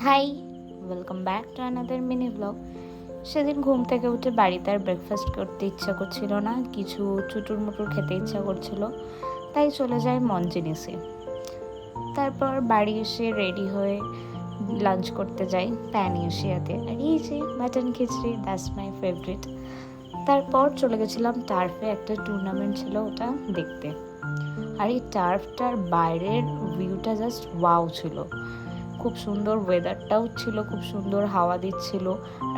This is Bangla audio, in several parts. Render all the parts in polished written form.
High, welcome back to another mini blog. সেদিন ঘুম থেকে উঠে বাড়িতে আর ব্রেকফাস্ট করতে ইচ্ছা করছিল না, কিছু চুটুর মুটুর খেতে ইচ্ছা করছিল, তাই চলে যাই মঞ্জিনিসে। তারপর বাড়ি এসে রেডি হয়ে লাঞ্চ করতে যাই প্যান এশিয়াতে, আর এই যে mutton khichuri, that's my favourite. তারপর চলে গেছিলাম টার্ফে, একটা টুর্নামেন্ট ছিল ওটা দেখতে। আর এই টার্ফটার বাইরের ভিউটা জাস্ট ওয়াও ছিল, খুব সুন্দর, ওয়েদারটাও ছিল খুব সুন্দর, হাওয়া দিচ্ছিল।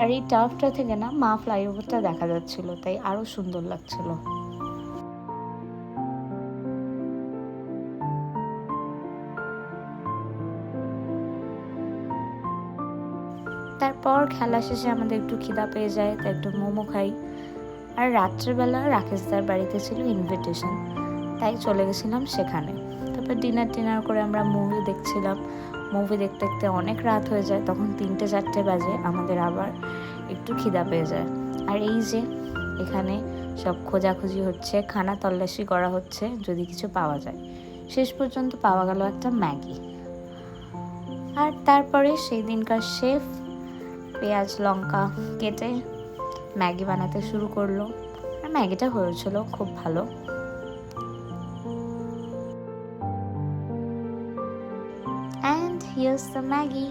আর এই টার্ফটা থেকে না মা ফ্লাইওভারটা দেখা যাচ্ছিল, তাই আরও সুন্দর লাগছিল। তারপর খেলা শেষে আমাদের একটু খিদা পেয়ে যায়, তাই একটু মোমো খাই। আর রাত্রেবেলা রাকেশদার বাড়িতে ছিল ইনভিটেশন, তাই চলে গেছিলাম সেখানে। তারপর ডিনার করে আমরা মুভি দেখছিলাম। মুভি দেখতে দেখতে অনেক রাত হয়ে যায়, তখন 3-4 বাজে, আমাদের আবার একটু খিদা পেয়ে যায়। আর এই যে এখানে সব খোঁজাখুঁজি হচ্ছে, খানা তল্লাশি করা হচ্ছে যদি কিছু পাওয়া যায়। শেষ পর্যন্ত পাওয়া গেল একটা ম্যাগি। আর তারপরে সেই দিনকার শেফ পেঁয়াজ লঙ্কা কেটে ম্যাগি বানাতে শুরু করলো, আর ম্যাগিটা হয়েছিল খুব ভালো। And here's the Maggi.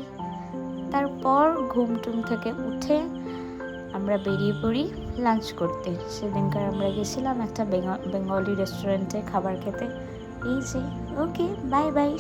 তারপর ঘুমটুম থেকে উঠে আমরা বেরিয়ে পড়ি লাঞ্চ করতে। সেদিনকার আমরা গেছিলাম একটা বেঙ্গলি রেস্টুরেন্টে খাবার খেতে। এই যে, ওকে, বাই বাই।